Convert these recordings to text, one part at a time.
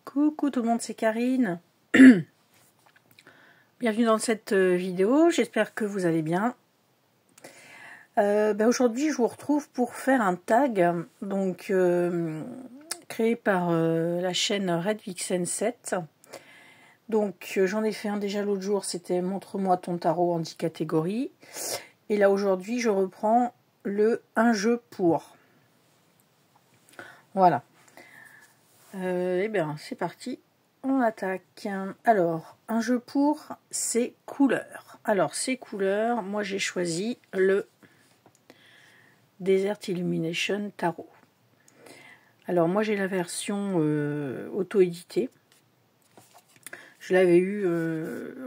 Coucou tout le monde, c'est Karine. Bienvenue dans cette vidéo, j'espère que vous allez bien. Aujourd'hui, je vous retrouve pour faire un tag donc créé par la chaîne Red Vixen 7. Donc j'en ai fait un déjà l'autre jour, c'était Montre-moi ton tarot en 10 catégories. Et là aujourd'hui, je reprends le un jeu pour. Voilà. Eh bien, c'est parti. On attaque. Alors, un jeu pour, c'est couleurs. Alors, ces couleurs, moi j'ai choisi le Desert Illumination Tarot. Alors, moi j'ai la version auto-éditée. Je l'avais eu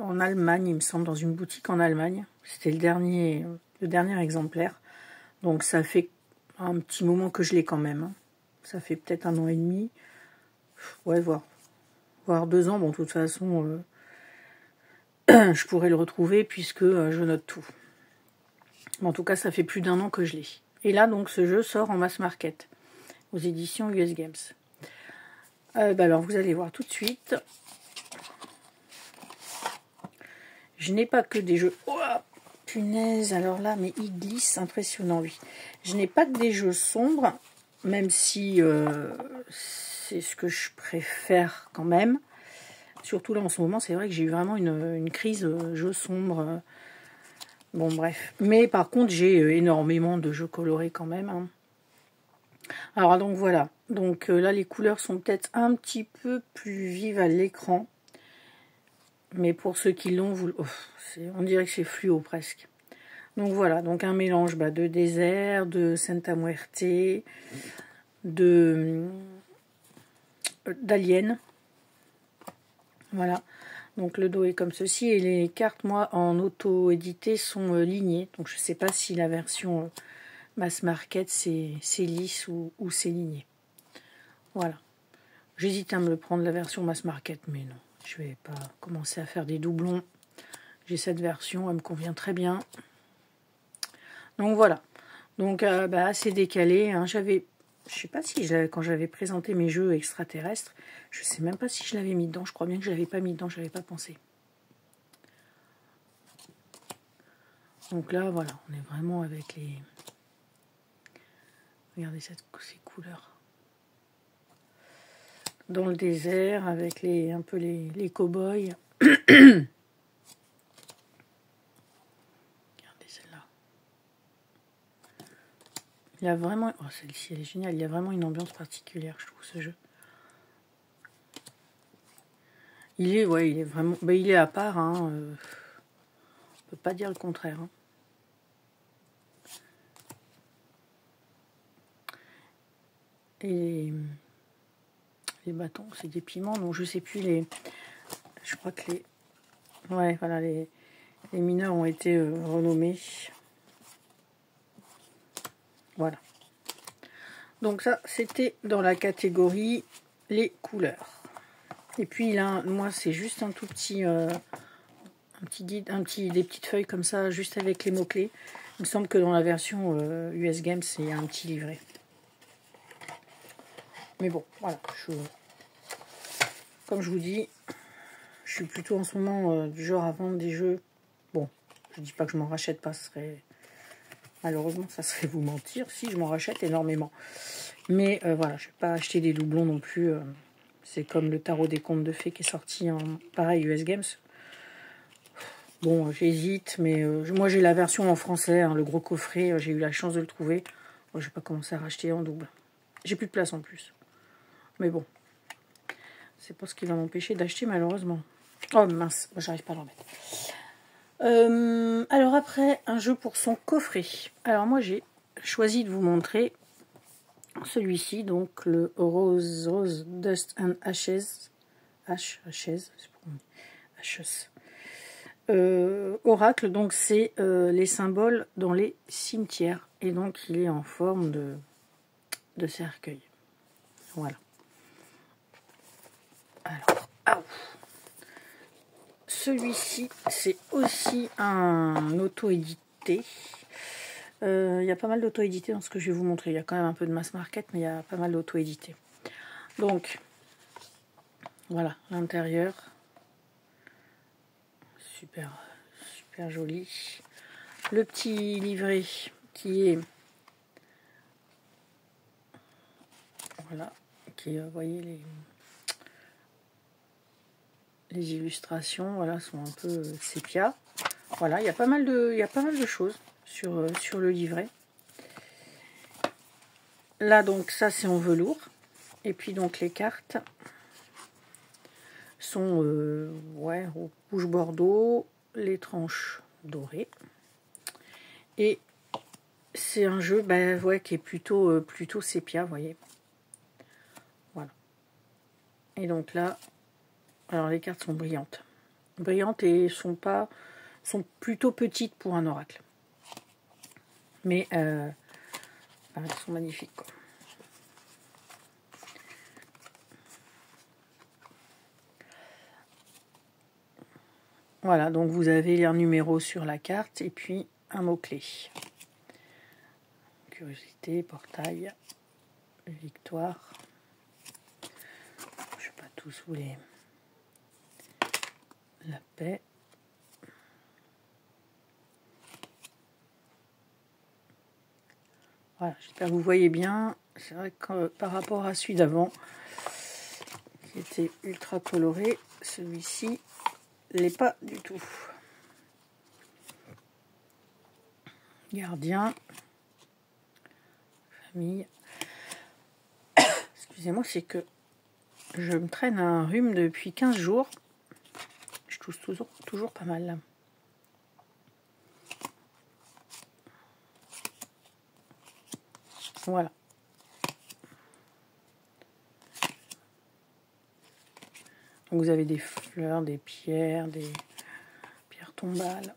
en Allemagne, il me semble, dans une boutique en Allemagne. C'était le dernier exemplaire. Donc, ça fait un petit moment que je l'ai quand même. Ça fait peut-être 1 an et demi. Ouais, voire 2 ans. Bon, de toute façon, je pourrais le retrouver puisque je note tout. Mais en tout cas, ça fait plus d'1 an que je l'ai. Et là, donc, ce jeu sort en mass market aux éditions US Games. Alors, vous allez voir tout de suite. Je n'ai pas que des jeux... Oh, punaise, alors là, mais il glisse, impressionnant, lui. Je n'ai pas que des jeux sombres, même si c'est ce que je préfère quand même. Surtout là, en ce moment, c'est vrai que j'ai eu vraiment une crise jeux sombres. Bon, bref. Mais par contre, j'ai énormément de jeux colorés quand même. Alors, donc voilà. Donc là, les couleurs sont peut-être un petit peu plus vives à l'écran. Mais pour ceux qui l'ont, on dirait que c'est fluo presque. Donc voilà, donc un mélange de désert, de Santa Muerte, d'Alien. Voilà. Donc le dos est comme ceci. Et les cartes, moi, en auto-édité, sont lignées. Donc je ne sais pas si la version mass market, c'est lisse ou c'est ligné. Voilà. J'hésite à me le prendre la version mass market, mais non. Je vais pas commencer à faire des doublons. J'ai cette version, elle me convient très bien. Donc voilà. Donc assez décalé. Je sais pas si quand j'avais présenté mes jeux extraterrestres, je sais même pas si je l'avais mis dedans. Je crois bien que je l'avais pas mis dedans, je n'avais pas pensé. Donc là, voilà, on est vraiment avec les... Regardez ces couleurs. Dans le désert, avec un peu les cow-boys. Regardez celle-là. Il y a vraiment... Oh, celle-ci, elle est géniale. Il y a vraiment une ambiance particulière, je trouve, ce jeu. Il est vraiment... il est à part, on peut pas dire le contraire. Et les bâtons, c'est des piments, donc je sais plus je crois que les mineurs ont été renommés. Voilà. Donc ça, c'était dans la catégorie les couleurs. Et puis là, moi, c'est juste un tout petit, des petites feuilles comme ça, juste avec les mots-clés. Il me semble que dans la version US Games, c'est un petit livret. Mais bon, voilà. Comme je vous dis, je suis plutôt en ce moment du genre à vendre des jeux. Bon, je dis pas que je m'en rachète pas, malheureusement, ça serait vous mentir si je m'en rachète énormément. Mais voilà, je vais pas acheter des doublons non plus. C'est comme le tarot des contes de fées qui est sorti en pareil US Games. Bon, j'hésite, mais moi j'ai la version en français, le gros coffret, j'ai eu la chance de le trouver. Bon, je vais pas commencer à racheter en double. J'ai plus de place en plus. Mais bon, c'est pas ce qui va m'empêcher d'acheter malheureusement. Oh mince, j'arrive pas à le remettre. Alors après, un jeu pour son coffret. Alors moi j'ai choisi de vous montrer celui-ci, donc le Rose Dust and Ashes. Ashes, c'est pour moi. Ashes. Oracle, donc c'est les symboles dans les cimetières. Et donc il est en forme de cercueil. Voilà. Alors, celui-ci, c'est aussi un auto-édité. Il y a pas mal d'auto-édité dans ce que je vais vous montrer. Il y a quand même un peu de mass market, mais il y a pas mal d'auto-édité. Donc, Voilà, l'intérieur. Super, super joli. Le petit livret qui est... Voilà, qui, vous voyez, les illustrations, voilà, sont un peu sépia. Voilà, il y a pas mal de choses sur le livret. Là, donc, ça, c'est en velours. Et puis, donc, les cartes sont ouais, au rouge bordeaux, les tranches dorées. Et c'est un jeu ben, ouais, qui est plutôt sépia, vous voyez. Voilà. Et donc là, alors les cartes sont brillantes. Brillantes et sont plutôt petites pour un oracle. Mais elles sont magnifiques, quoi. Voilà, donc vous avez les numéros sur la carte et puis un mot-clé. Curiosité, portail, victoire. Je ne vais pas tous vous les... La paix. Voilà, j'espère que vous voyez bien. C'est vrai que par rapport à celui d'avant, qui était ultra coloré, celui-ci l'est pas du tout. Gardien. Famille. Excusez-moi, c'est que je me traîne un rhume depuis 15 jours. Je tousse toujours pas mal là. Voilà. Donc vous avez des fleurs, des pierres tombales.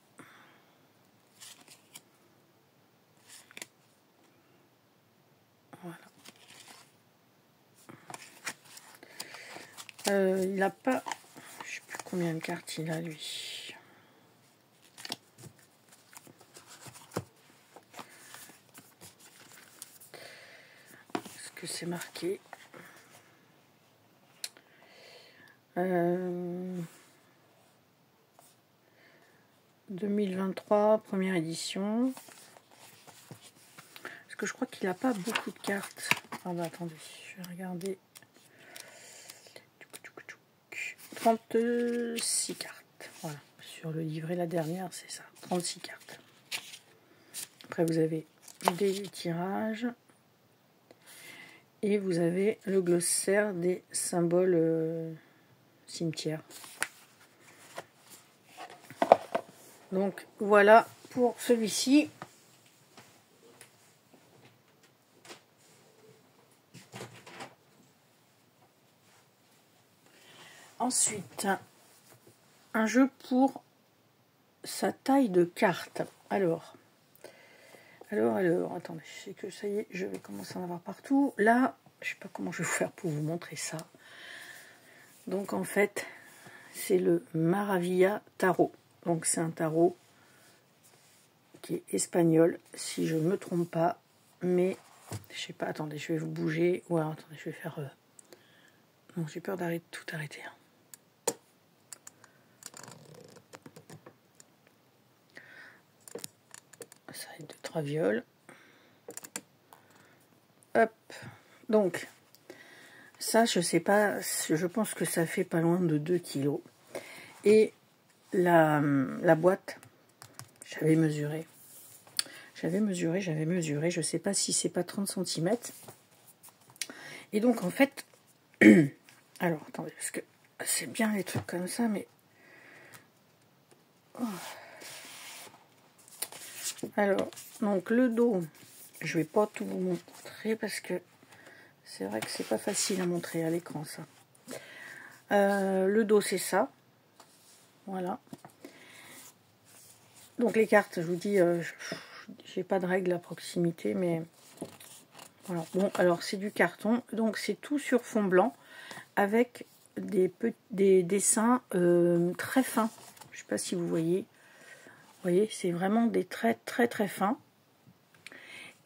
Voilà. Il n'a pas... Je sais plus combien de cartes il a, lui. Est-ce que c'est marqué 2023, première édition. Parce que je crois qu'il n'a pas beaucoup de cartes. Ah bah attendez, je vais regarder. 36 cartes. Voilà, sur le livret, la dernière, c'est ça. 36 cartes. Après, vous avez des tirages. Et vous avez le glossaire des symboles cimetières. Donc, voilà pour celui-ci. Ensuite, un jeu pour sa taille de carte. Alors, attendez, c'est que ça y est, je vais commencer à en avoir partout. Là, je sais pas comment je vais faire pour vous montrer ça. Donc, en fait, c'est le Maravilla Tarot. Donc, c'est un tarot qui est espagnol, si je ne me trompe pas. Mais, je sais pas, attendez, je vais vous bouger. Ou alors, attendez, je vais faire... Non, j'ai peur d'arrêter tout arrêter. Ça va être de traviole. Hop. Donc, ça, je sais pas, je pense que ça fait pas loin de 2 kilos. Et la boîte, j'avais mesuré, je sais pas si c'est pas 30 cm. Et donc, en fait, alors, attendez, parce que c'est bien les trucs comme ça, mais... Oh. Alors, donc le dos, je vais pas tout vous montrer parce que c'est vrai que c'est pas facile à montrer à l'écran, ça. Le dos, c'est ça. Voilà. Donc les cartes, je vous dis, j'ai pas de règle à proximité, mais voilà. Bon, alors c'est du carton, donc c'est tout sur fond blanc avec des dessins très fins. Je sais pas si vous voyez. Vous voyez, c'est vraiment des traits très très fins.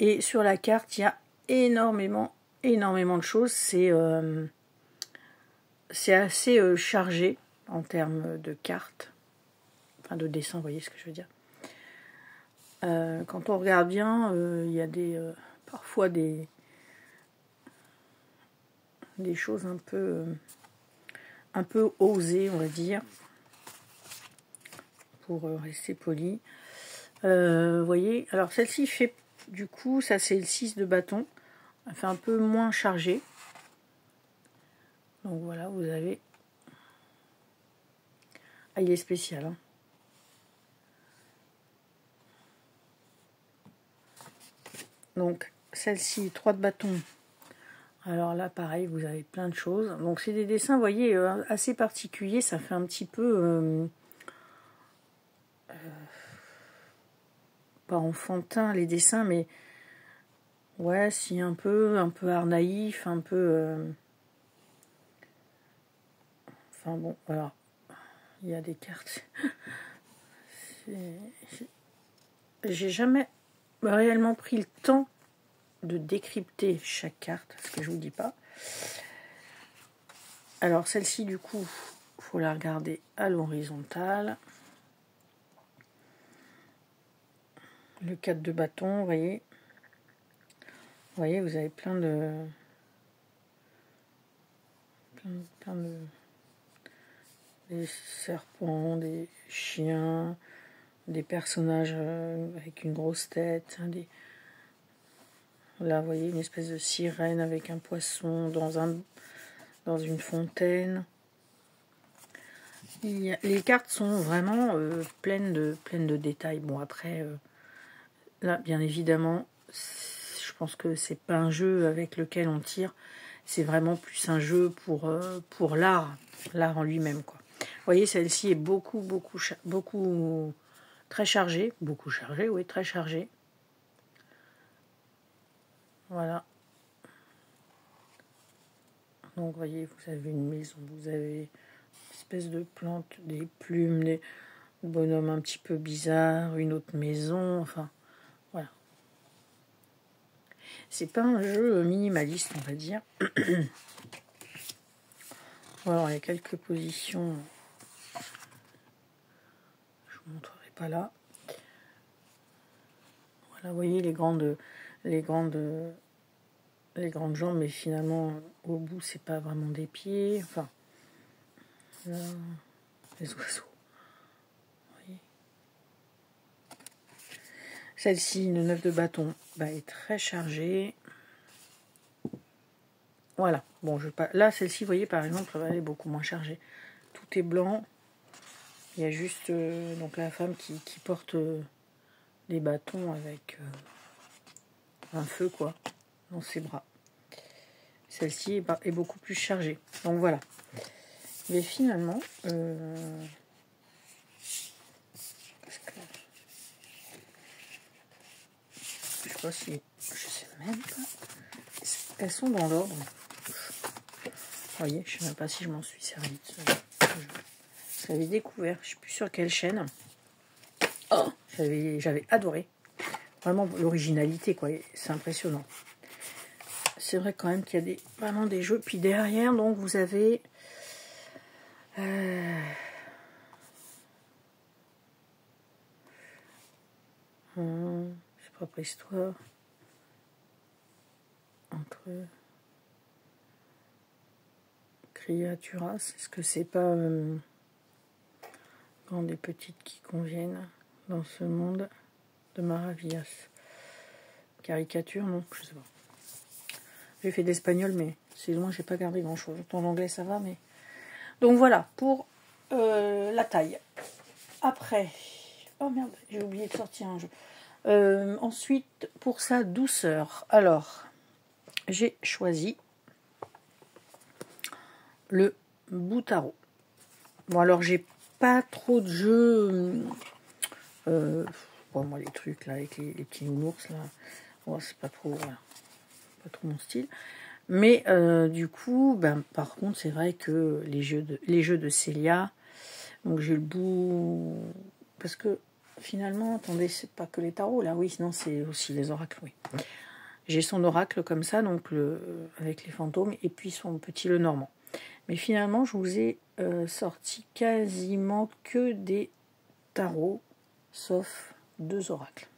Et sur la carte, il y a énormément de choses. c'est assez chargé en termes de cartes, enfin de dessin, vous voyez ce que je veux dire. Quand on regarde bien, il y a parfois des choses un peu osées, on va dire, pour rester poli. Vous voyez, alors celle-ci fait, du coup, ça c'est le 6 de bâton, elle fait un peu moins chargé. Donc voilà, vous avez... Ah, il est spécial, hein. Donc, celle-ci, 3 de bâton. Alors là, pareil, vous avez plein de choses. Donc, c'est des dessins, vous voyez, assez particuliers. Ça fait un petit peu... pas enfantin, les dessins, mais... Ouais, si, un peu art naïf, un peu... Enfin bon, voilà. Il y a des cartes. J'ai jamais réellement pris le temps de décrypter chaque carte, ce que je vous dis pas. Alors celle-ci, du coup, faut la regarder à l'horizontale. Le 4 de bâton, vous voyez. Vous voyez, vous avez plein de des serpents, des chiens, des personnages avec une grosse tête, hein, là, vous voyez, une espèce de sirène avec un poisson dans une fontaine. Les cartes sont vraiment pleines de détails. Bon, après, là, bien évidemment, je pense que c'est pas un jeu avec lequel on tire. C'est vraiment plus un jeu pour l'art en lui-même, quoi. Vous voyez, celle-ci est beaucoup, très chargée. Beaucoup chargée, oui, très chargée. Voilà. Donc, vous voyez, vous avez une maison, vous avez une espèce de plante, des plumes, des bonhommes un petit peu bizarres, une autre maison, enfin, voilà. C'est pas un jeu minimaliste, on va dire. Alors, il y a quelques positions. Je vous montrerai pas là. Voilà, vous voyez les grandes jambes, mais finalement, au bout, c'est pas vraiment des pieds. Enfin, là, les oiseaux. Vous voyez. Celle-ci, le 9 de bâton, est très chargée. Voilà. Bon, là, celle-ci, vous voyez, par exemple, elle est beaucoup moins chargée. Tout est blanc. Il y a juste donc la femme qui porte des bâtons avec un feu, quoi, dans ses bras. Celle-ci est beaucoup plus chargée. Donc voilà. Mais finalement, je sais pas si... Je sais même pas. Elles sont dans l'ordre. Vous voyez, je sais même pas si je m'en suis servi. Je l'avais découvert. Je suis plus sur quelle chaîne. Oh, j'avais adoré. Vraiment l'originalité, quoi. C'est impressionnant. C'est vrai quand même qu'il y a vraiment des jeux. Puis derrière, donc, vous avez... c'est pas préhistoire. Entre... Criaturas, est-ce que c'est pas grandes et petites qui conviennent dans ce monde de Maravillas? Caricature, non, je sais pas. J'ai fait de l'espagnol, mais c'est loin, j'ai pas gardé grand chose. En anglais, ça va, mais. Donc voilà, pour la taille. Après. Oh merde, j'ai oublié de sortir un jeu. Ensuite, pour sa douceur. Alors, j'ai choisi le Boutaro. Bon, alors, j'ai pas trop de jeux. Bon, moi, les trucs là, avec les petits nounours, là. Bon, c'est pas trop. Voilà, pas trop mon style. Mais du coup, par contre, c'est vrai que les jeux de Célia, donc j'ai le bout, parce que finalement, attendez, c'est pas que les tarots là, oui, sinon c'est aussi les oracles, oui. J'ai son oracle comme ça, donc avec les fantômes, et puis son petit Lenormand. Mais finalement, je vous ai sorti quasiment que des tarots, sauf 2 oracles.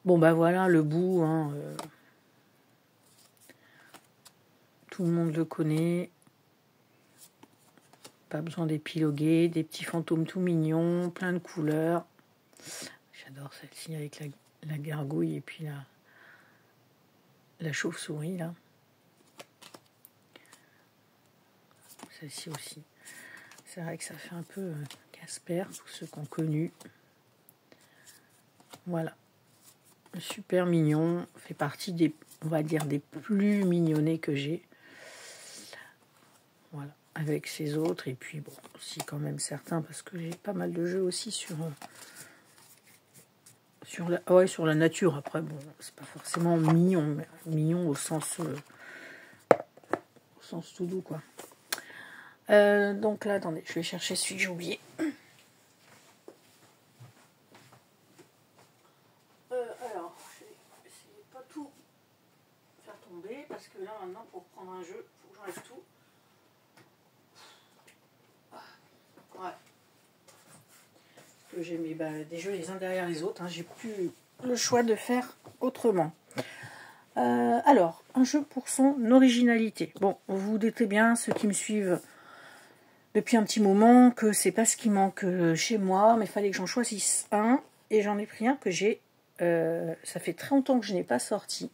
Bon, bah voilà, le bout, hein, tout le monde le connaît. Pas besoin d'épiloguer, des petits fantômes tout mignons, plein de couleurs. J'adore celle-ci avec la gargouille et puis la chauve-souris, là. Celle-ci aussi. C'est vrai que ça fait un peu Casper, tous ceux qu'on connu. Voilà. Super mignon. Fait partie des, on va dire, des plus mignonnés que j'ai. Voilà. Avec ces autres. Et puis, bon, aussi quand même certains, parce que j'ai pas mal de jeux aussi sur la nature. Après, bon, c'est pas forcément mignon, mais mignon au sens tout doux, quoi. Donc là, attendez, je vais chercher celui que j'ai oublié. Alors, je vais essayer de pas tout faire tomber, parce que là, maintenant, pour prendre un jeu, il faut que j'enlève tout. Ouais. Que j'ai mis des jeux les uns derrière les autres. Hein, j'ai plus le choix de faire autrement. Alors, un jeu pour son originalité. Bon, vous vous doutez bien, ceux qui me suivent depuis un petit moment, que c'est pas ce qui manque chez moi, mais il fallait que j'en choisisse un, et j'en ai pris un que j'ai, ça fait très longtemps que je n'ai pas sorti.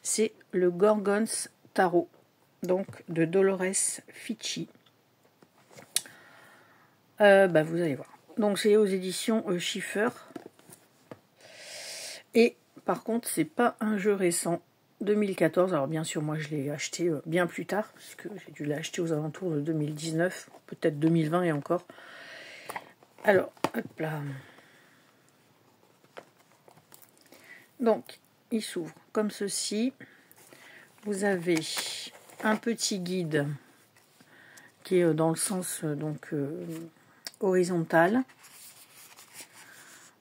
C'est le Gorgon's Tarot, donc de Dolores Ficci. Vous allez voir. Donc c'est aux éditions Schiffer. Et par contre, c'est pas un jeu récent, 2014. Alors bien sûr, moi je l'ai acheté bien plus tard, parce que j'ai dû l'acheter aux alentours de 2019, peut-être 2020 et encore. Alors, hop là. Donc, il s'ouvre comme ceci. Vous avez un petit guide qui est dans le sens horizontal,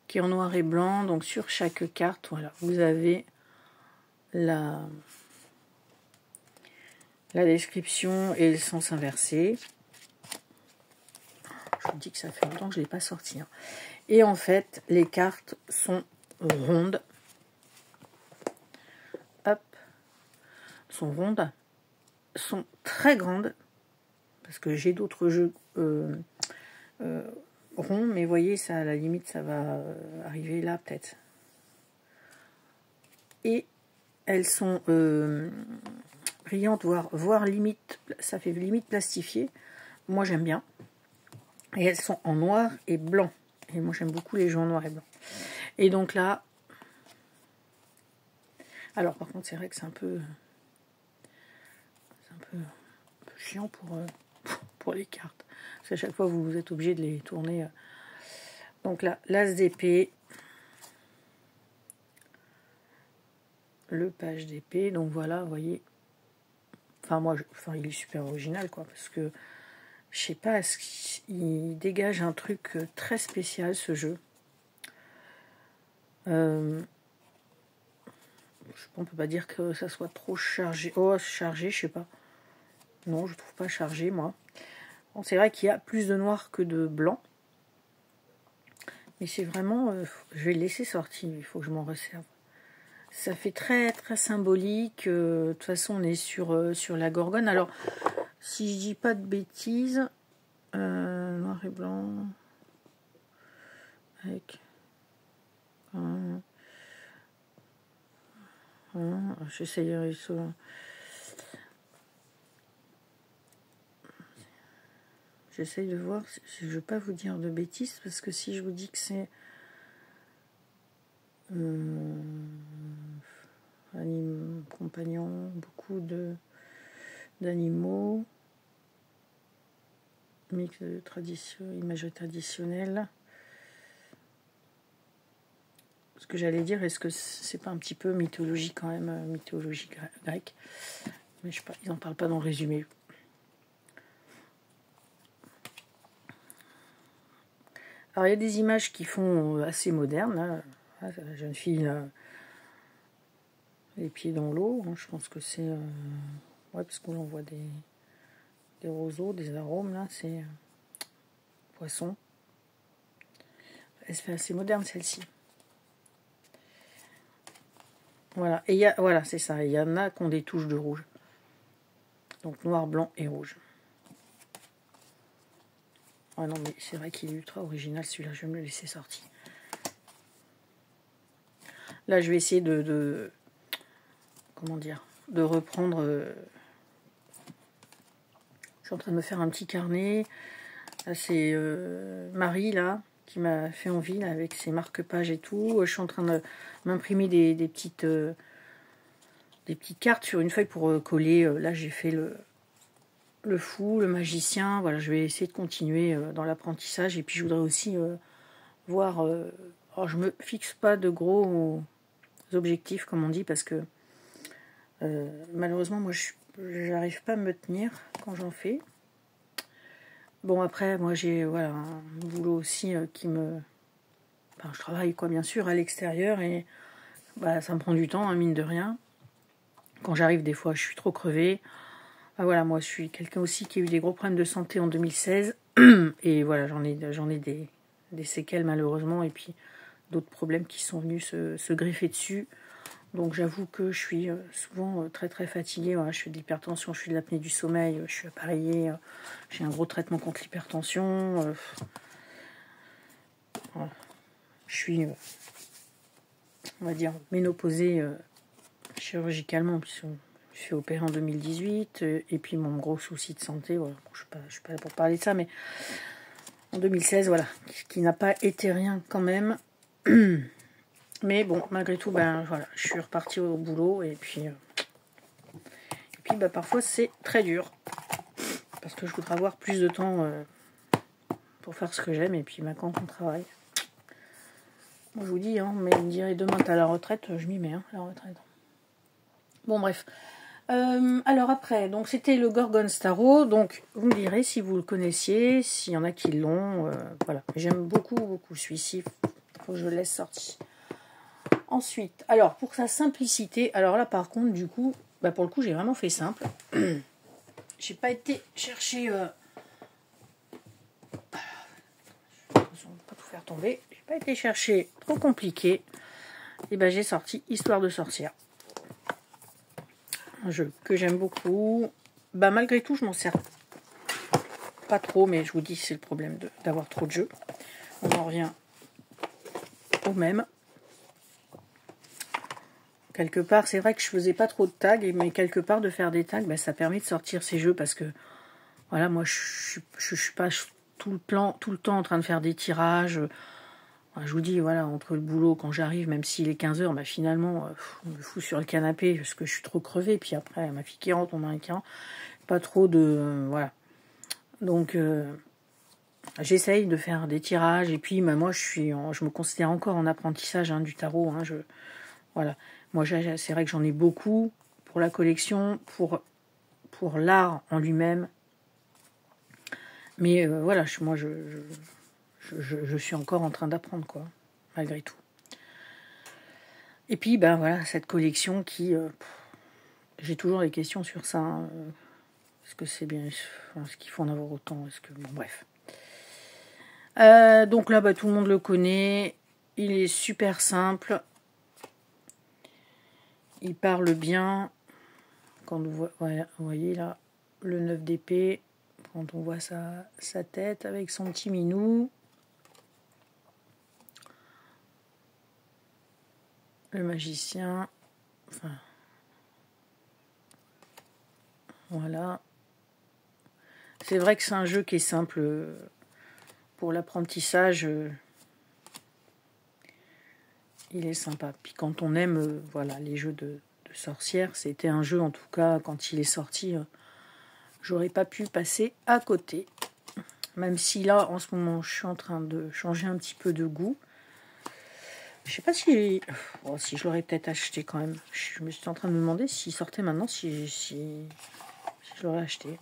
qui est en noir et blanc. Donc sur chaque carte, voilà, vous avez la description et le sens inversé. Je vous dis que ça fait longtemps que je ne l'ai pas sorti. Hein. Et en fait, les cartes sont rondes. Hop. Sont rondes. Sont très grandes. Parce que j'ai d'autres jeux ronds. Mais vous voyez, ça, à la limite, ça va arriver là, peut-être. Et elles sont brillantes, voire limite, ça fait limite plastifié. Moi, j'aime bien. Et elles sont en noir et blanc. Et moi, j'aime beaucoup les jeux en noir et blanc. Et donc là... Alors, par contre, c'est vrai que c'est un peu chiant pour les cartes. Parce qu'à chaque fois, vous êtes obligé de les tourner. Donc là, l'as d'épée. Le page d'épée. Donc voilà, vous voyez. Enfin, il est super original, quoi. Parce que... Je sais pas, il dégage un truc très spécial, ce jeu. On peut pas dire que ça soit trop chargé. Oh, chargé, je sais pas. Non, je trouve pas chargé, moi. Bon, c'est vrai qu'il y a plus de noir que de blanc. Mais c'est vraiment... je vais le laisser sortir, il faut que je m'en resserve. Ça fait très, très symbolique. De toute façon, on est sur la Gorgone. Alors, si je dis pas de bêtises... noir et blanc avec j'essaye j'essaye de voir si je ne veux pas vous dire de bêtises, parce que si je vous dis que c'est compagnon, beaucoup d'animaux, mix de imagerie traditionnelle. Ce que j'allais dire, est-ce que c'est pas un petit peu mythologie quand même, mythologie grecque? Mais je sais pas, ils n'en parlent pas dans le résumé. Alors il y a des images qui font assez modernes. Là. Ah, la jeune fille, là, les pieds dans l'eau. Je pense que c'est Ouais, parce qu'on voit des roseaux, des arômes, là, c'est poisson. Elle se fait assez moderne, celle-ci. Voilà, et voilà, c'est ça. Il y en a qui ont des touches de rouge. Donc noir, blanc et rouge. Ah non, mais c'est vrai qu'il est ultra original, celui-là. Je vais me le laisser sortir. Là, je vais essayer comment dire, de reprendre. Je suis en train de me faire un petit carnet. Là, c'est Marie, là, qui m'a fait envie, là, avec ses marque-pages et tout. Je suis en train de m'imprimer des petites cartes sur une feuille pour coller. Là, j'ai fait le fou, le magicien. Voilà, je vais essayer de continuer dans l'apprentissage. Et puis, je voudrais aussi voir... alors, je me fixe pas de gros objectifs, comme on dit, parce que malheureusement, moi, j'arrive pas à me tenir quand j'en fais. Bon, après, moi, j'ai voilà, un boulot aussi qui me... Enfin, je travaille, quoi, bien sûr, à l'extérieur, et bah, ça me prend du temps, hein, mine de rien. Quand j'arrive, des fois, je suis trop crevée. Ah, voilà, moi, je suis quelqu'un aussi qui a eu des gros problèmes de santé en 2016. Et voilà, j'en ai des séquelles, malheureusement, et puis d'autres problèmes qui sont venus se greffer dessus. Donc j'avoue que je suis souvent très très fatiguée. Voilà, je fais de l'hypertension, je fais de l'apnée du sommeil, je suis appareillée, j'ai un gros traitement contre l'hypertension. Voilà. Je suis, on va dire, ménopausée chirurgicalement, puisque je me suis fait opérer en 2018. Et puis mon gros souci de santé, voilà, bon, je ne suis pas là pour parler de ça, mais en 2016, voilà, qui n'a pas été rien quand même. Mais bon, malgré tout, ben voilà, je suis repartie au boulot et puis ben, parfois c'est très dur parce que je voudrais avoir plus de temps pour faire ce que j'aime et puis ben, quand on travaille. Moi je vous dis, hein, mais me dirait demain t'as la retraite, je m'y mets, hein, la retraite. Bon bref. Alors après, donc c'était le Gorgon Starro, donc vous me direz si vous le connaissiez, s'il y en a qui l'ont, voilà. J'aime beaucoup celui-ci, faut que je le laisse sortir. Ensuite, alors pour sa simplicité, alors là par contre du coup, bah pour le coup j'ai vraiment fait simple. J'ai pas été chercher, je vais pas tout faire tomber. J'ai pas été chercher trop compliqué. Et ben j'ai sorti Histoire de sorcière, un jeu que j'aime beaucoup. Bah malgré tout je m'en sers pas trop, mais je vous dis c'est le problème d'avoir trop de jeux. On en revient au même. Quelque part, c'est vrai que je faisais pas trop de tags, mais quelque part, de faire des tags, ben, ça permet de sortir ces jeux parce que, voilà, moi, je suis pas tout le temps en train de faire des tirages. Je vous dis, voilà, entre le boulot, quand j'arrive, même s'il est 15 h, ben, finalement, je me fous sur le canapé parce que je suis trop crevée. Puis après, ma fille qui rentre, mon mari qui rentre, pas trop de... voilà. Donc, j'essaye de faire des tirages. Et puis, ben, moi, je me considère encore en apprentissage du tarot. Voilà. Moi, c'est vrai que j'en ai beaucoup pour la collection, pour l'art en lui-même. Mais voilà, je suis encore en train d'apprendre, quoi, malgré tout. Et puis, ben voilà, cette collection qui... j'ai toujours des questions sur ça. Hein. Est-ce que c'est bien... Est-ce qu'il faut en avoir autant? Est-ce que... Bon, bref. Donc là, bah, tout le monde le connaît. Il est super simple. Il parle bien. Quand vous voyez là, le 9 d'épée, quand on voit sa tête avec son petit minou. Le magicien. Enfin, voilà. C'est vrai que c'est un jeu qui est simple pour l'apprentissage. Il est sympa. Puis quand on aime voilà, les jeux de sorcières, c'était un jeu, en tout cas, quand il est sorti, j'aurais pas pu passer à côté. Même si là, en ce moment, je suis en train de changer un petit peu de goût. Je sais pas si je l'aurais peut-être acheté quand même. Je me suis en train de me demander s'il sortait maintenant, si je l'aurais acheté.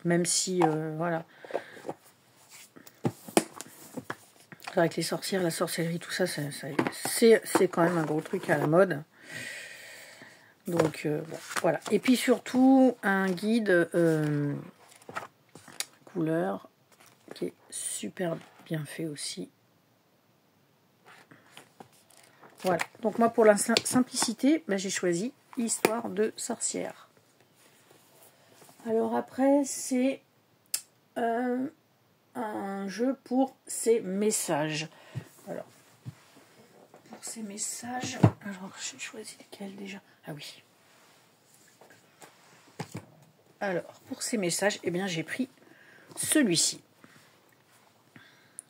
Même si, voilà. C'est vrai que les sorcières, la sorcellerie, tout ça, c'est quand même un gros truc à la mode. Donc, bon, voilà. Et puis surtout, un guide couleur qui est super bien fait aussi. Voilà. Donc moi, pour la simplicité, ben, j'ai choisi Histoire de sorcière. Alors après, c'est un jeu pour ces messages. Alors, pour ces messages, alors j'ai choisi lequel déjà? Ah oui. Alors, pour ces messages, eh bien, j'ai pris celui-ci.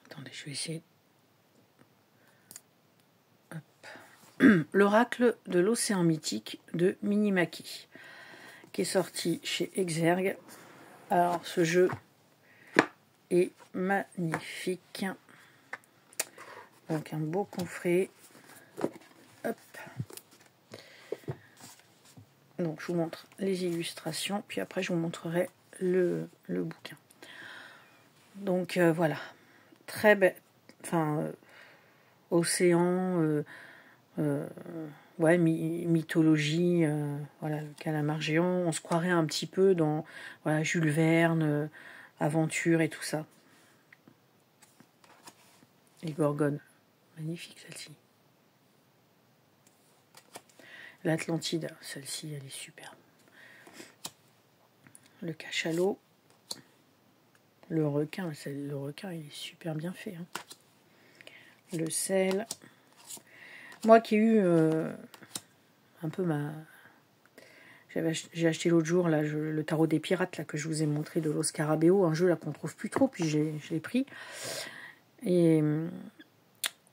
Attendez, je vais essayer. L'oracle de l'océan mythique de Minimaki, qui est sorti chez Exergue. Alors, ce jeu est magnifique. Donc, un beau coffret. Hop. Donc, je vous montre les illustrations, puis après, je vous montrerai le bouquin. Donc, voilà. Très belle. Enfin, océan, ouais, mythologie, voilà, le calamar géant. On se croirait un petit peu dans voilà, Jules Verne, aventure et tout ça. Les gorgones. Magnifique celle-ci. L'Atlantide, celle-ci, elle est superbe. Le cachalot. Le requin, il est super bien fait. Hein. Le sel. Moi qui ai eu un peu ma... J'ai acheté l'autre jour là, le tarot des pirates là, que je vous ai montré de Los Scarabeo, un jeu là qu'on trouve plus trop, puis je l'ai pris. Et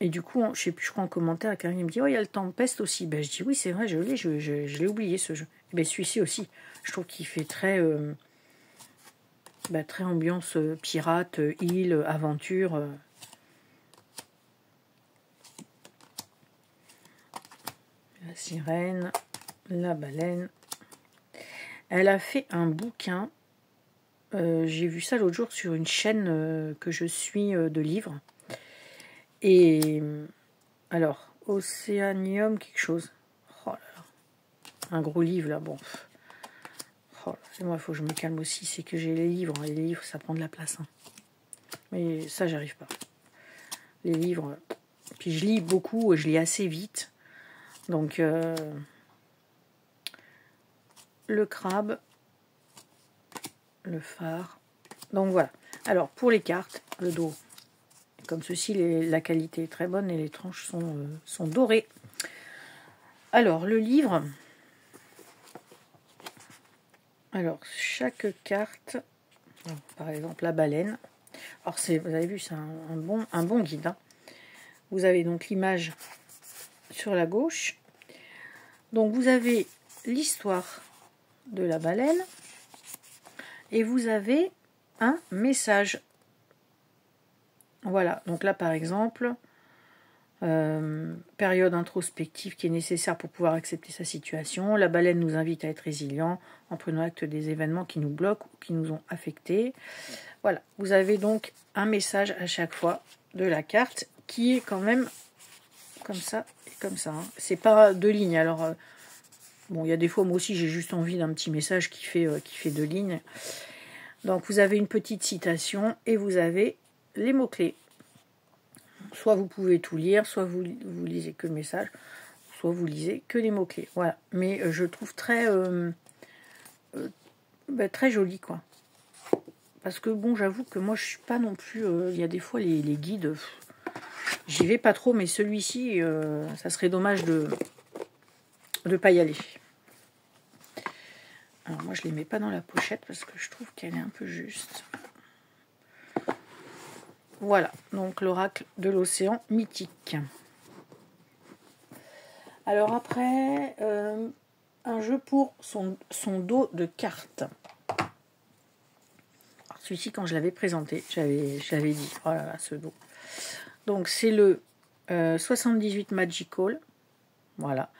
du coup, je sais plus, je crois en commentaire, quelqu'un me dit « Oh, il y a le Tempest aussi ». Ben, je dis « Oui, c'est vrai, je l'ai, je l'ai oublié ce jeu ». Et ben, celui-ci aussi, je trouve qu'il fait très, très ambiance pirate, île, aventure. La sirène, la baleine. Elle a fait un bouquin. J'ai vu ça l'autre jour sur une chaîne que je suis de livres. Et alors, Océanium quelque chose. Oh là là. Un gros livre là, bon. Oh là, moi, il faut que je me calme aussi. C'est que j'ai les livres. Et les livres, ça prend de la place. Hein. Mais ça, j'arrive pas. Les livres. Puis je lis beaucoup et je lis assez vite. Donc, le crabe. Le phare. Donc voilà. Alors, pour les cartes, le dos. Comme ceci, la qualité est très bonne et les tranches sont dorées. Alors, le livre. Alors, chaque carte, par exemple la baleine. Alors, vous avez vu, c'est un bon guide. Hein. Vous avez donc l'image sur la gauche. Donc, vous avez l'histoire de la baleine. Et vous avez un message. Voilà, donc là par exemple, période introspective qui est nécessaire pour pouvoir accepter sa situation. La baleine nous invite à être résilients en prenant acte des événements qui nous bloquent ou qui nous ont affectés. Voilà, vous avez donc un message à chaque fois de la carte qui est quand même comme ça et comme ça. Hein. C'est pas deux lignes, alors bon, il y a des fois moi aussi j'ai juste envie d'un petit message qui fait 2 lignes. Donc vous avez une petite citation et vous avez les mots-clés. Soit vous pouvez tout lire, soit vous lisez que le message, soit vous lisez que les mots-clés. Voilà. Mais je trouve très, très joli, quoi. Parce que bon, j'avoue que moi je suis pas non plus... Il y a des fois les guides, j'y vais pas trop, mais celui-ci, ça serait dommage de pas y aller. Alors moi je les mets pas dans la pochette parce que je trouve qu'elle est un peu juste. Voilà, donc l'oracle de l'océan mythique. Alors après, un jeu pour son dos de cartes. Celui-ci, quand je l'avais présenté, j'avais dit, oh là là, ce dos. Donc c'est le 78 Magical, voilà.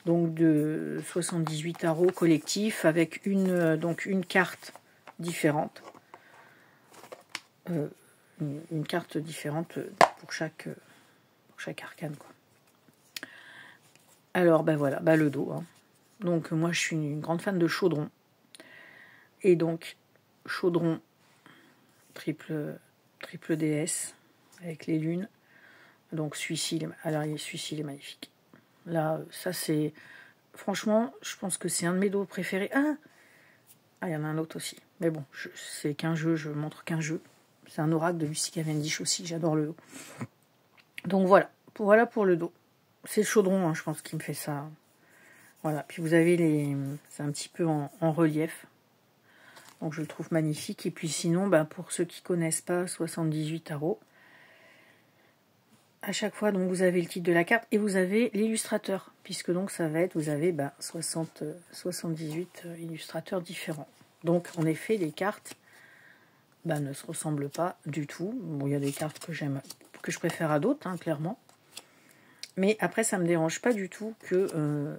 Donc de 78 tarots collectifs avec une carte différente. Une carte différente pour chaque arcane, quoi. Alors ben voilà, le dos. Hein. Donc moi je suis une grande fan de chaudron. Et donc chaudron triple DS avec les lunes. Donc celui-ci, celui-ci il est magnifique. Là, ça c'est... Franchement, je pense que c'est un de mes dos préférés. Ah, il y en a un autre aussi. Mais bon, c'est qu'un jeu, je montre qu'un jeu. C'est un oracle de Lucy Cavendish aussi, j'adore le dos. Donc voilà pour le dos. C'est le chaudron, hein, je pense, qui me fait ça. Voilà, puis vous avez les... C'est un petit peu en relief. Donc je le trouve magnifique. Et puis sinon, pour ceux qui ne connaissent pas, 78 tarots. À chaque fois, donc vous avez le titre de la carte et vous avez l'illustrateur. Puisque donc ça va être, vous avez 78 illustrateurs différents. Donc en effet, les cartes ne se ressemblent pas du tout. Bon, il y a des cartes que j'aime, que je préfère à d'autres, hein, clairement. Mais après, ça ne me dérange pas du tout que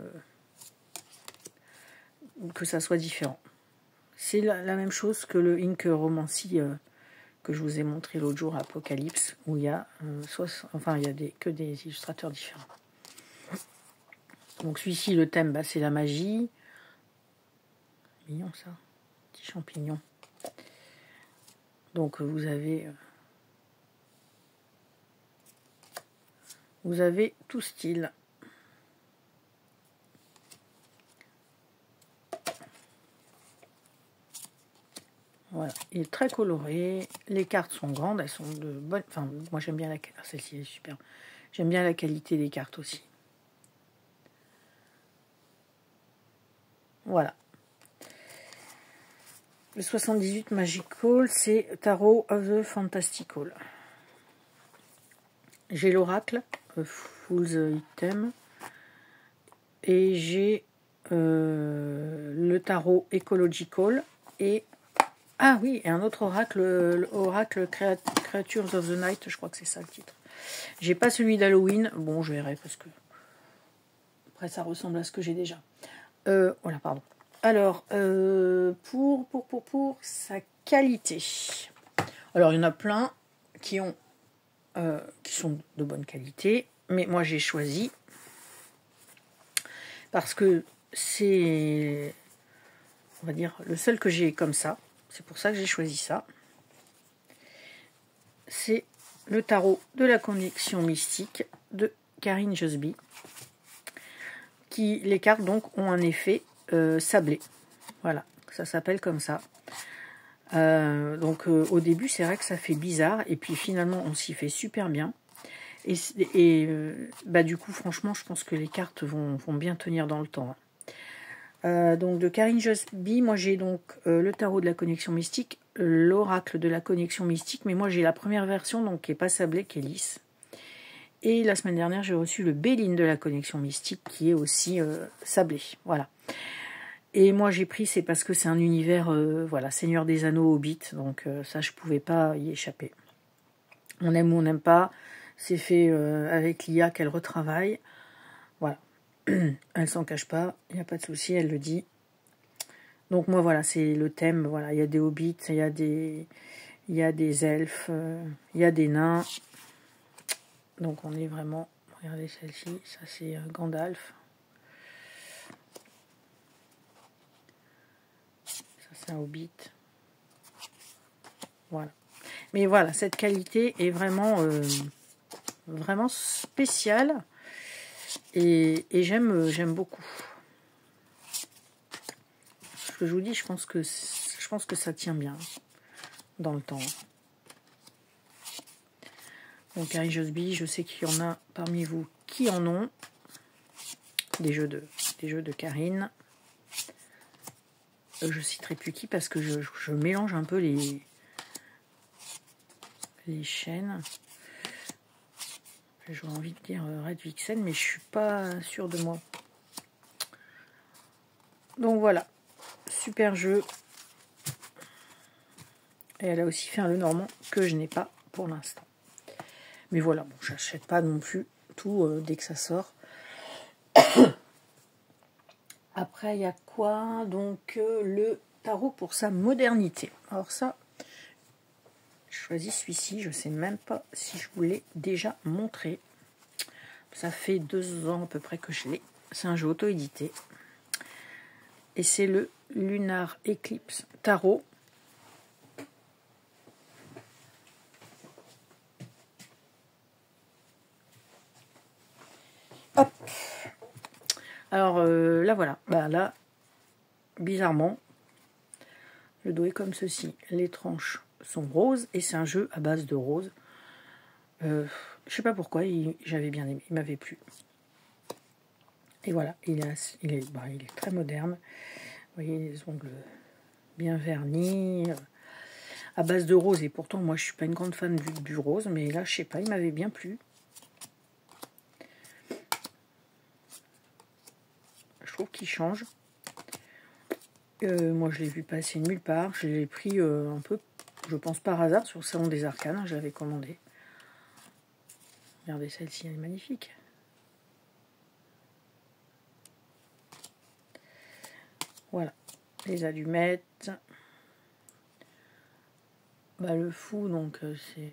ça soit différent. C'est la même chose que le Ink Romancy que je vous ai montré l'autre jour, Apocalypse, où il y a, que des illustrateurs différents. Donc celui-ci, le thème, c'est la magie. Mignon ça, petit champignon. Donc vous avez tout style. Voilà, il est très coloré. Les cartes sont grandes, elles sont de bonne. Enfin, moi j'aime bien celle-ci est super. J'aime bien la qualité des cartes aussi. Voilà. Le 78 Magical, c'est Tarot of the Fantastical. J'ai l'oracle, Fool's Item. Et j'ai le tarot Ecological. Et ah oui, et un autre oracle, l'oracle Creatures of the Night, je crois que c'est ça le titre. J'ai pas celui d'Halloween, bon je verrai parce que après ça ressemble à ce que j'ai déjà. Voilà, pardon. Alors, pour sa qualité. Alors il y en a plein qui sont de bonne qualité, mais moi j'ai choisi parce que c'est, on va dire, le seul que j'ai comme ça. C'est pour ça que j'ai choisi ça. C'est le tarot de la connexion mystique de Karine Jusby. Les cartes donc ont un effet sablé. Voilà, ça s'appelle comme ça. Donc au début, c'est vrai que ça fait bizarre. Et puis finalement, on s'y fait super bien. Et du coup, franchement, je pense que les cartes vont bien tenir dans le temps. Donc de Karine Jusby, moi j'ai donc le tarot de la connexion mystique, l'oracle de la connexion mystique, mais moi j'ai la première version donc qui est pas sablée, qui est lisse. Et la semaine dernière j'ai reçu le Béline de la connexion mystique qui est aussi sablé. Voilà. Et moi j'ai pris, c'est parce que c'est un univers, voilà, Seigneur des Anneaux, Hobbit, donc ça je pouvais pas y échapper. On aime ou on n'aime pas, c'est fait avec l'IA qu'elle retravaille. Voilà. Elle s'en cache pas, il n'y a pas de souci, elle le dit. Donc moi voilà, c'est le thème, voilà, il y a des hobbits, il y a des elfes, il y a des nains. Donc on est vraiment, regardez celle-ci, ça c'est Gandalf. Ça c'est un hobbit. Voilà. Mais voilà, cette qualité est vraiment vraiment spéciale. Et j'aime beaucoup. Ce que je vous dis, je pense que ça tient bien dans le temps. Donc Harry Jusby, je sais qu'il y en a parmi vous qui en ont des jeux de Karine. Je citerai plus qui parce que je mélange un peu les chaînes. J'aurais envie de dire Red Vixen, mais je suis pas sûre de moi. Donc voilà, super jeu. Et elle a aussi fait un Lenormand que je n'ai pas pour l'instant. Mais voilà, bon, j'achète pas non plus tout dès que ça sort. Après, il y a quoi? Donc, le tarot pour sa modernité. Alors ça, je choisis celui-ci. Je sais même pas si je vous l'ai déjà montré. Ça fait 2 ans à peu près que je l'ai. C'est un jeu auto-édité. Et c'est le Lunar Eclipse Tarot. Hop. Alors là voilà, bah là, bizarrement, le dos est comme ceci. Les tranches sont roses et c'est un jeu à base de rose. Je sais pas pourquoi, j'avais bien aimé, il m'avait plu. Et voilà, il est très moderne. Vous voyez les ongles bien vernis, à base de rose. Et pourtant, moi, je suis pas une grande fan du rose, mais là, je sais pas, il m'avait bien plu. Je trouve qu'il change. Moi, je l'ai vu passer nulle part. Je l'ai pris un peu, je pense par hasard, sur le Salon des Arcanes. Je l'avais commandé. Regardez, celle-ci, elle est magnifique. Voilà, les allumettes. Bah, le fou, donc, c'est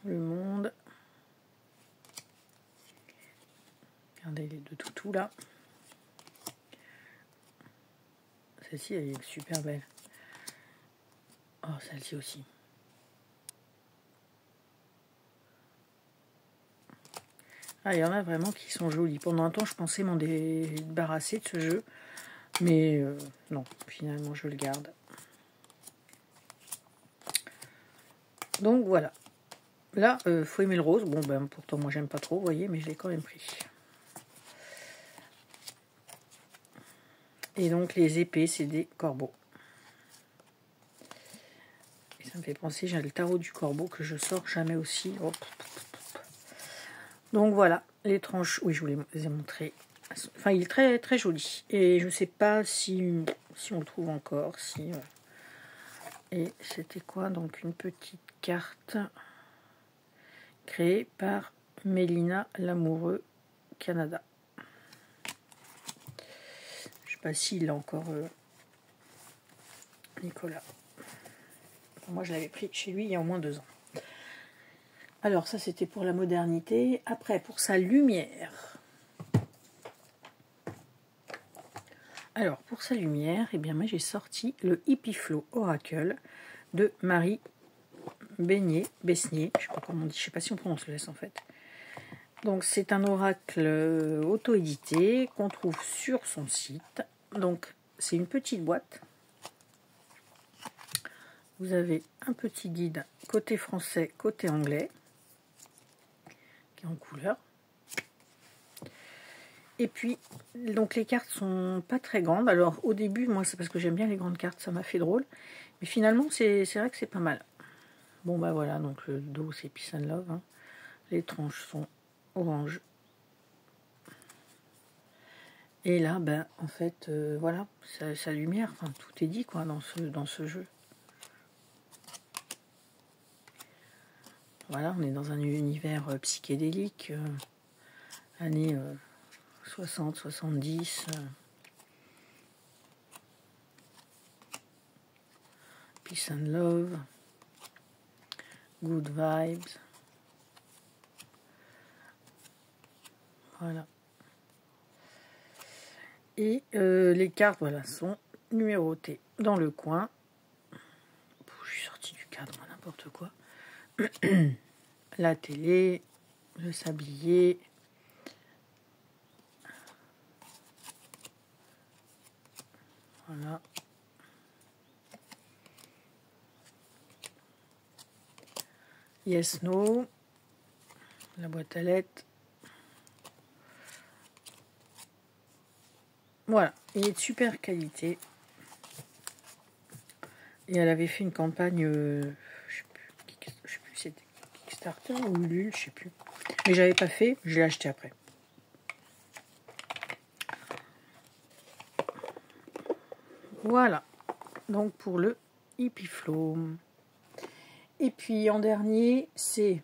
le monde. Regardez les deux toutous, là. Celle-ci, elle est super belle. Oh, celle-ci aussi. Ah, il y en a vraiment qui sont jolis. Pendant un temps, je pensais m'en débarrasser de ce jeu. Mais non, finalement, je le garde. Donc, voilà. Là, faut aimer le rose. Bon, ben, pourtant, moi, j'aime pas trop, vous voyez, mais je l'ai quand même pris. Et donc, les épées, c'est des corbeaux. Et ça me fait penser, j'ai le tarot du corbeau que je sors jamais aussi. Oh. Donc, voilà, les tranches. Oui, je vous les ai montrées. Enfin, il est très, très joli. Et je sais pas si on le trouve encore. Si, Et c'était quoi? Donc, une petite carte créée par Mélina Lamoureux, Canada. Je sais pas s'il l'a encore, Nicolas. Moi, je l'avais pris chez lui il y a au moins 2 ans. Alors, ça, c'était pour la modernité. Après, pour sa lumière. Alors, pour sa lumière, eh bien, moi, j'ai sorti le Hippie Flow Oracle de Marie Besnier. Je sais pas comment on dit, je sais pas si on prononce le S en fait. Donc, c'est un oracle auto-édité qu'on trouve sur son site. Donc, c'est une petite boîte. Vous avez un petit guide côté français, côté anglais, qui est en couleur. Et puis, donc les cartes sont pas très grandes. Alors, au début, moi, c'est parce que j'aime bien les grandes cartes, ça m'a fait drôle. Mais finalement, c'est vrai que c'est pas mal. Bon, bah voilà, donc le dos, c'est Peace and Love. Hein. Les tranches sont orange. Et là, ben, en fait, voilà, sa lumière, enfin, tout est dit, quoi, dans ce jeu. Voilà, on est dans un univers psychédélique, années 60, 70. Peace and Love. Good Vibes. Voilà. Et les cartes, voilà, sont numérotées dans le coin. Je suis sortie du cadre, n'importe quoi. La télé, le sablier. Voilà. Yes, no. La boîte à lettres. Voilà, il est de super qualité. Et elle avait fait une campagne, je sais plus si c'était Kickstarter ou Ulule, je sais plus. Mais j'avais pas fait, je l'ai acheté après. Voilà, donc pour le Hippie Flow. Et puis en dernier, c'est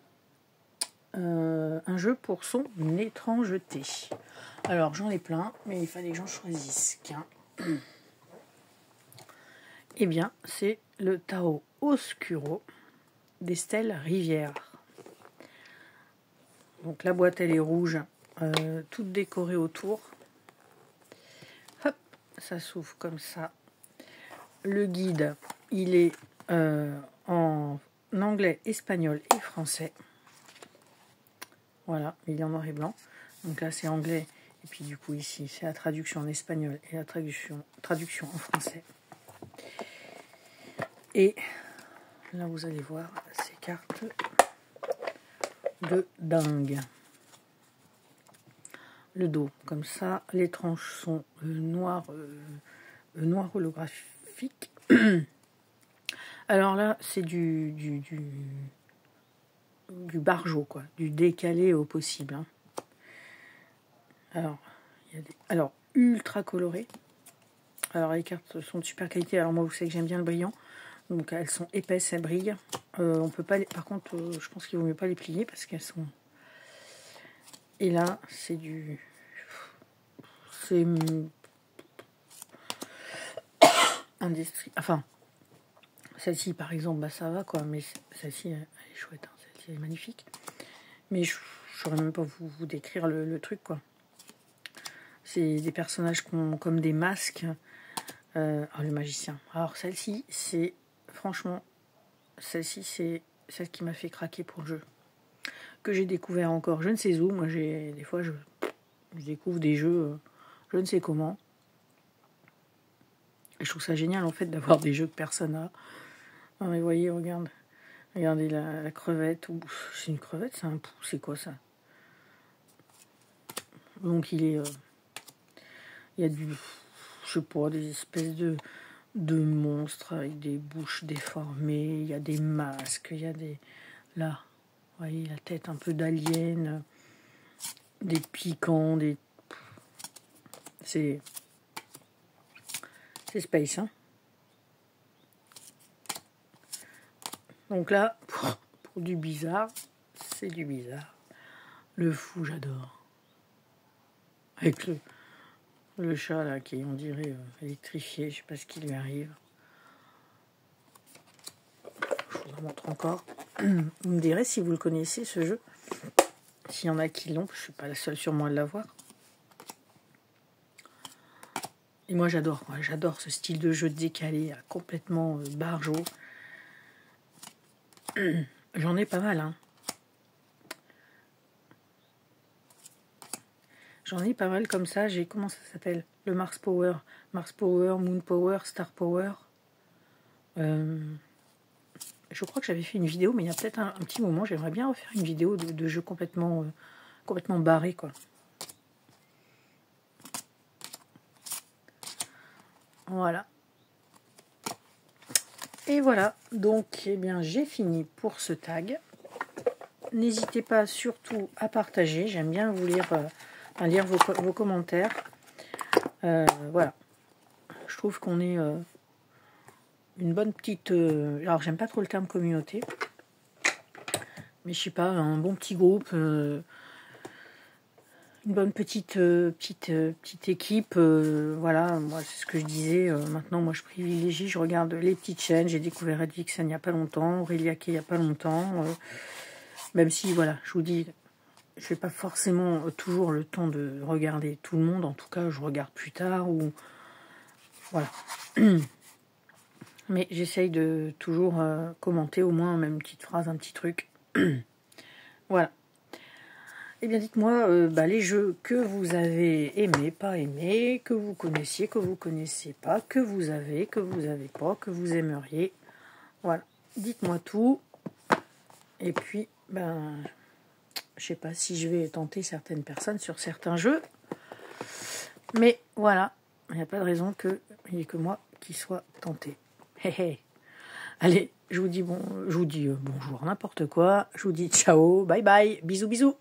un jeu pour son étrangeté. Alors j'en ai plein, mais il fallait que j'en choisisse qu'un. Eh bien, c'est le Tarot Oscuro d'Estelle Rivière. Donc la boîte, elle est rouge, toute décorée autour. ça s'ouvre comme ça. Le guide, il est en anglais, espagnol et français. Voilà, il est en noir et blanc. Donc là, c'est anglais. Et puis du coup, ici, c'est la traduction en espagnol et la traduction en français. Et là, vous allez voir ces cartes de dingue. Le dos, comme ça. Les tranches sont noir holographique. Alors là, c'est du barjo, quoi. Du décalé au possible. Hein. Alors, ultra coloré. Alors, les cartes sont de super qualité. Alors, moi, vous savez que j'aime bien le brillant. Donc, elles sont épaisses, elles brillent. On peut pas par contre, je pense qu'il vaut mieux pas les plier parce qu'elles sont... Et là, c'est industrie. Enfin, celle-ci, par exemple, bah, ça va, quoi. Mais celle-ci, elle est chouette. Hein. Celle-ci, elle est magnifique. Mais je ne saurais même pas vous décrire le truc, quoi. C'est des personnages comme des masques. Le magicien. Alors, celle-ci, c'est... Franchement, celle-ci, c'est celle qui m'a fait craquer pour le jeu. Que j'ai découvert encore, je ne sais où. Moi, des fois, je découvre des jeux, je ne sais comment. Et je trouve ça génial, en fait, d'avoir des jeux que personne n'a. Non, mais voyez, regardez la crevette. C'est une crevette, c'est un pou, c'est quoi ça? Donc, il y a je sais pas, des espèces de monstres avec des bouches déformées. Il y a des masques, il y a des... Là, vous voyez, la tête un peu d'alien, des piquants, des... C'est space, hein. Donc là, pour du bizarre, c'est du bizarre. Le fou, j'adore. Avec le chat, là, qui, on dirait, électrifié. Je sais pas ce qui lui arrive. Je vous en montre encore. Vous me direz si vous le connaissez, ce jeu. S'il y en a qui l'ont, je suis pas la seule sûrement à l'avoir. Et moi, j'adore ce style de jeu décalé, complètement barjo. J'en ai pas mal, hein. J'en ai pas mal comme ça. J'ai, comment ça s'appelle? Le Mars Power, Moon Power, Star Power. Je crois que j'avais fait une vidéo, mais il y a peut-être un petit moment, j'aimerais bien refaire une vidéo de jeu complètement barré, quoi. Voilà. Et voilà, donc eh bien j'ai fini pour ce tag. N'hésitez pas surtout à partager, j'aime bien vous lire vos commentaires. Voilà, je trouve qu'on est une bonne petite... alors j'aime pas trop le terme communauté, mais je sais pas, un bon petit groupe, une bonne petite équipe, voilà, moi c'est ce que je disais, maintenant moi je privilégie, je regarde les petites chaînes, j'ai découvert Red Vixen il n'y a pas longtemps, Aureliaké il n'y a pas longtemps, même si voilà, je vous dis, je n'ai pas forcément toujours le temps de regarder tout le monde, en tout cas je regarde plus tard, ou voilà. Mais j'essaye de toujours commenter au moins même une petite phrase, un petit truc. Voilà. Eh bien, dites-moi les jeux que vous avez aimés, pas aimés, que vous connaissiez, que vous connaissez pas, que vous avez pas, que vous aimeriez. Voilà. Dites-moi tout. Et puis, je sais pas si je vais tenter certaines personnes sur certains jeux. Mais voilà. Il n'y a pas de raison qu'il n'y ait que moi qui soit tenté. Allez, je vous dis bonjour, n'importe quoi. Je vous dis ciao, bye bye, bisous bisous.